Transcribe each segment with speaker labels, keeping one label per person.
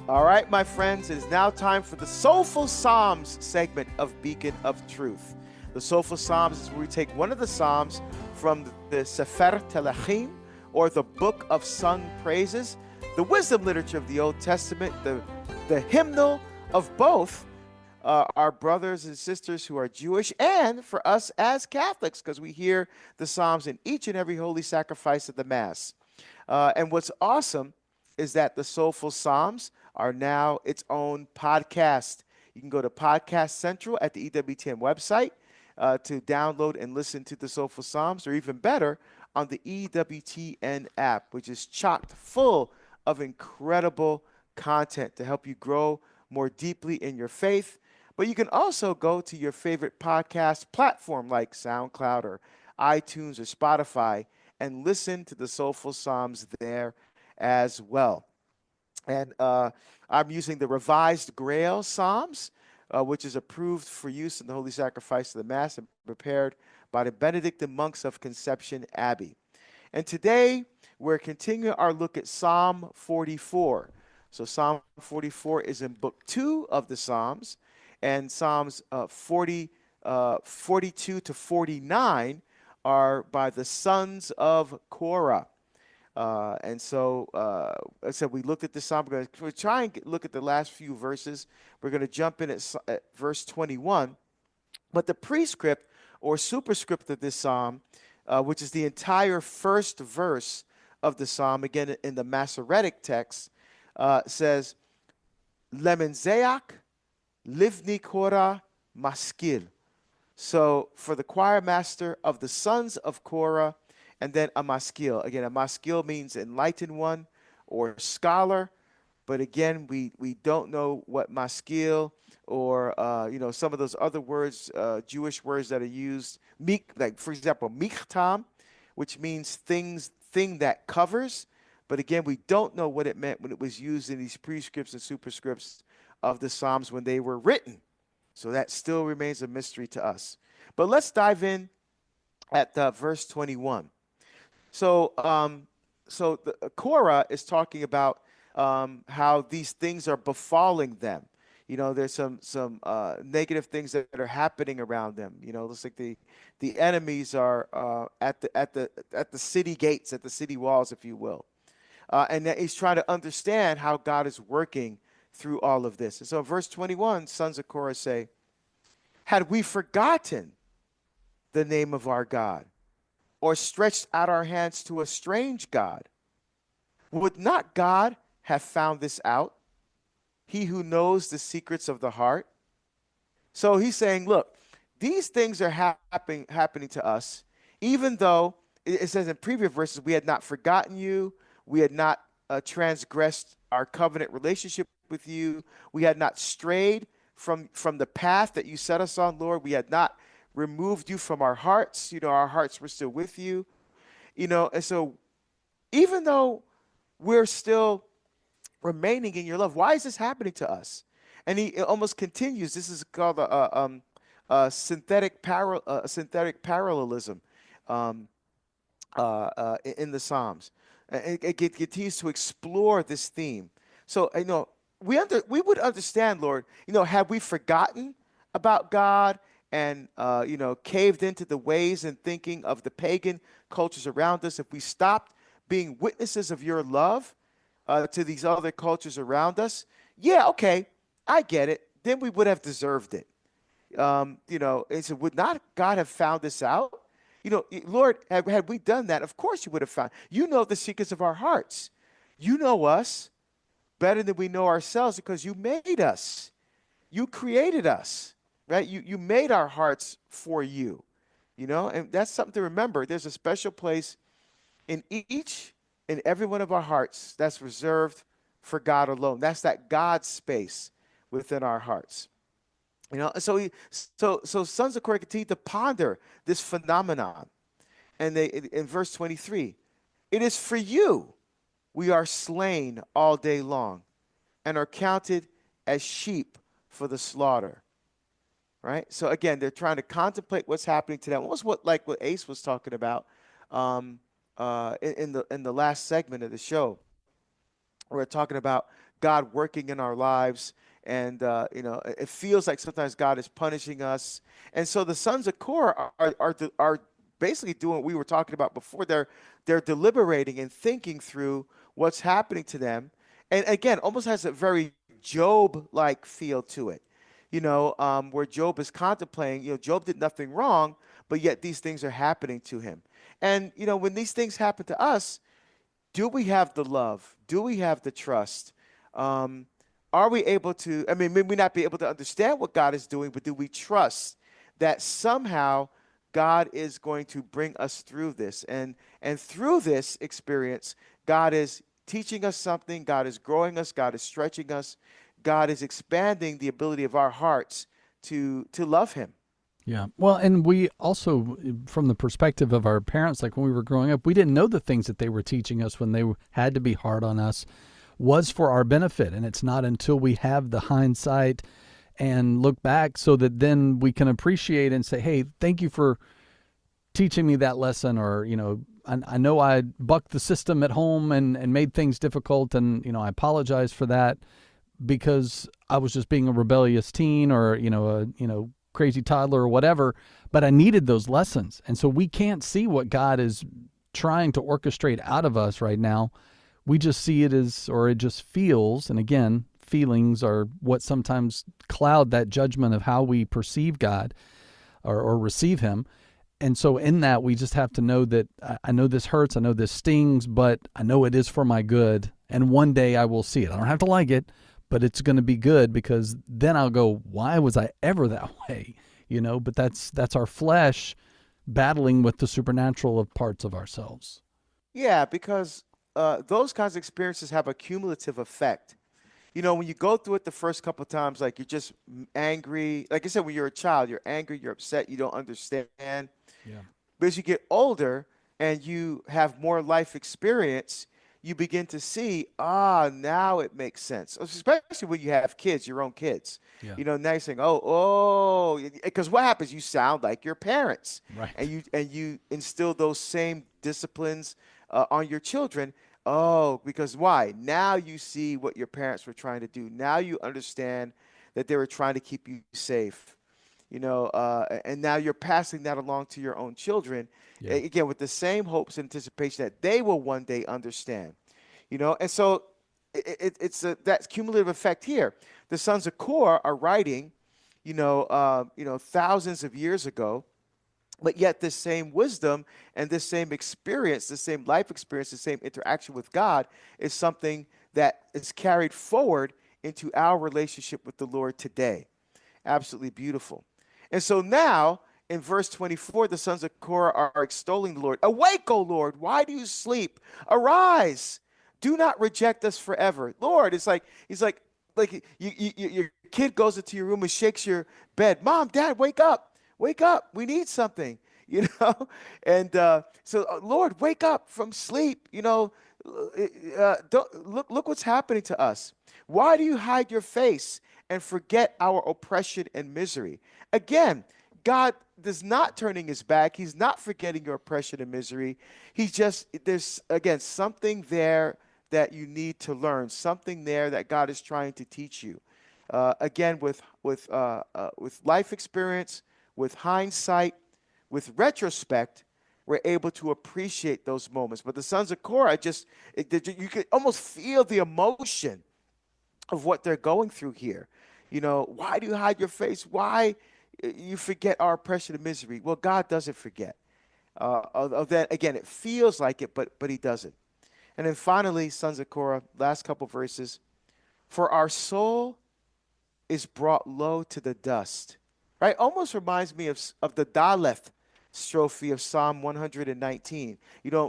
Speaker 1: All right, my friends, it is now time for the Soulful Psalms segment of Beacon of Truth. The Soulful Psalms is where we take one of the Psalms from the Sefer Telachim, or the Book of Sung Praises, the wisdom literature of the Old Testament, the hymnal of both our brothers and sisters who are Jewish, and for us as Catholics, because we hear the Psalms in each and every holy sacrifice of the Mass. And what's awesome is that the Soulful Psalms are now its own podcast. You can go to Podcast Central at the EWTN website to download and listen to the Soulful Psalms, or even better, on the EWTN app, which is chocked full of incredible content to help you grow more deeply in your faith. But you can also go to your favorite podcast platform like SoundCloud or iTunes or Spotify and listen to the Soulful Psalms there as well. And I'm using the Revised Grail Psalms, which is approved for use in the Holy Sacrifice of the Mass and prepared by the Benedictine monks of Conception Abbey. And today, we're continuing our look at Psalm 44. So Psalm 44 is in Book 2 of the Psalms, and Psalms 42 to 49 are by the sons of Korah. And so, I said we looked at this psalm. We're trying to look at the last few verses. We're going to jump in at verse 21. But the prescript or superscript of this psalm, which is the entire first verse of the psalm, again in the Masoretic text, says, Lemenzeach livni Korah maskil. So for the choir master of the sons of Korah, and then a maskil. Again, a maskil means enlightened one or scholar. But again, we don't know what maskil or, some of those other words, Jewish words that are used. Like, for example, michtam, which means thing that covers. But again, we don't know what it meant when it was used in these prescripts and superscripts of the Psalms when they were written. So that still remains a mystery to us. But let's dive in at verse 21. So, the Korah is talking about how these things are befalling them. There's some negative things that are happening around them. Looks like the enemies are at the city gates, at the city walls, if you will. And that he's trying to understand how God is working through all of this. And so, in verse 21, sons of Korah say, "Had we forgotten the name of our God, or stretched out our hands to a strange God? Would not God have found this out? He who knows the secrets of the heart." So he's saying, look, these things are happening to us, even though it says in previous verses, we had not forgotten you, we had not transgressed our covenant relationship with you, we had not strayed from the path that you set us on, Lord, we had not removed you from our hearts. Our hearts were still with you. And so even though we're still remaining in your love, why is this happening to us? And he almost continues. This is called a synthetic parallelism in the Psalms. It continues to explore this theme. So, we would understand, Lord, have we forgotten about God and, caved into the ways and thinking of the pagan cultures around us, if we stopped being witnesses of your love to these other cultures around us, yeah, okay, I get it. Then we would have deserved it. And so would not God have found this out? Lord, had we done that, of course you would have found. You know the secrets of our hearts. You know us better than we know ourselves because you made us. You created us. Right? You made our hearts for you, and that's something to remember. There's a special place in each and every one of our hearts that's reserved for God alone. That's that God space within our hearts. So sons of Korah continue to ponder this phenomenon. And in verse 23, it is for you we are slain all day long and are counted as sheep for the slaughter. Right. So again, they're trying to contemplate what's happening to them. Almost what Ace was talking about in the last segment of the show. We're talking about God working in our lives. And, it feels like sometimes God is punishing us. And so the sons of Korah are basically doing what we were talking about before. They're deliberating and thinking through what's happening to them. And again, almost has a very Job-like feel to it, where Job is contemplating, Job did nothing wrong, but yet these things are happening to him. And, when these things happen to us, do we have the love? Do we have the trust? Um, are we able to, I mean, may we not be able to understand what God is doing, but do we trust that somehow God is going to bring us through this? And through this experience, God is teaching us something, God is growing us, God is stretching us, God is expanding the ability of our hearts to love him.
Speaker 2: Yeah. Well, and we also, from the perspective of our parents, like when we were growing up, we didn't know the things that they were teaching us when they had to be hard on us was for our benefit. And it's not until we have the hindsight and look back so that then we can appreciate and say, hey, thank you for teaching me that lesson. Or, I know I bucked the system at home and made things difficult. And, I apologize for that because I was just being a rebellious teen or, crazy toddler or whatever, but I needed those lessons. And so we can't see what God is trying to orchestrate out of us right now. We just see it as, or it just feels, and again, feelings are what sometimes cloud that judgment of how we perceive God or receive him. And so in that, we just have to know that I know this hurts, I know this stings, but I know it is for my good. And one day I will see it. I don't have to like it, but it's going to be good because then I'll go, why was I ever that way? But that's our flesh battling with the supernatural of parts of ourselves.
Speaker 1: Yeah, because those kinds of experiences have a cumulative effect. When you go through it the first couple of times, like you're just angry. Like I said, when you're a child, you're angry, you're upset, you don't understand.
Speaker 2: Yeah.
Speaker 1: But as you get older and you have more life experience, you begin to see, now it makes sense. Especially when you have kids, your own kids.
Speaker 2: Yeah.
Speaker 1: Now you're saying, oh, because what happens? You sound like your parents,
Speaker 2: Right.
Speaker 1: and you instill those same disciplines on your children. Oh, because why? Now you see what your parents were trying to do. Now you understand that they were trying to keep you safe. And now you're passing that along to your own children,
Speaker 2: Yeah.
Speaker 1: again, with the same hopes and anticipation that they will one day understand. And so it's that cumulative effect here. The sons of Korah are writing, thousands of years ago, but yet this same wisdom and this same experience, the same life experience, the same interaction with God is something that is carried forward into our relationship with the Lord today. Absolutely beautiful. And so now in verse 24, the sons of Korah are extolling the Lord. Awake, O Lord, why do you sleep? Arise, do not reject us forever. Lord, he's like your kid goes into your room and shakes your bed. Mom, Dad, wake up. We need something, And Lord, wake up from sleep. Look what's happening to us. Why do you hide your face and forget our oppression and misery? Again, God is not turning his back. He's not forgetting your oppression and misery. There's again something there that you need to learn, something there that God is trying to teach you. Again, with life experience, with hindsight, with retrospect, we're able to appreciate those moments. But the sons of Korah, you could almost feel the emotion of what they're going through here. Why do you hide your face? Why you forget our oppression and misery? Well, God doesn't forget. Of that, again, it feels like it, but he doesn't. And then finally, sons of Korah, last couple verses. For our soul is brought low to the dust. Right? Almost reminds me of the Daleth strophe of Psalm 119.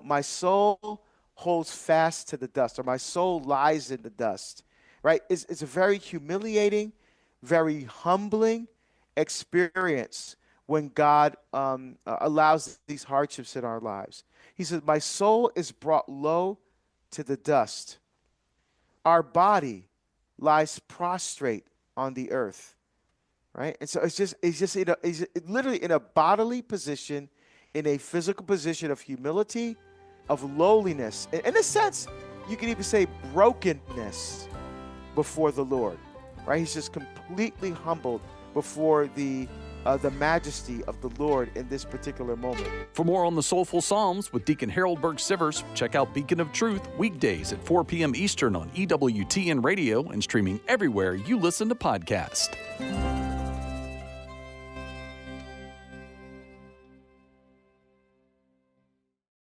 Speaker 1: My soul holds fast to the dust, or my soul lies in the dust. Right? It's a very humiliating, very humbling experience when God allows these hardships in our lives. He says, my soul is brought low to the dust. Our body lies prostrate on the earth. Right? And so he's literally in a bodily position, in a physical position of humility, of lowliness. In a sense, you can even say brokenness. before the Lord, right? He's just completely humbled before the majesty of the Lord in this particular moment.
Speaker 3: For more on the Soulful Psalms with Deacon Harold Sivers, check out Beacon of Truth weekdays at 4 p.m. Eastern on EWTN Radio and streaming everywhere you listen to podcasts.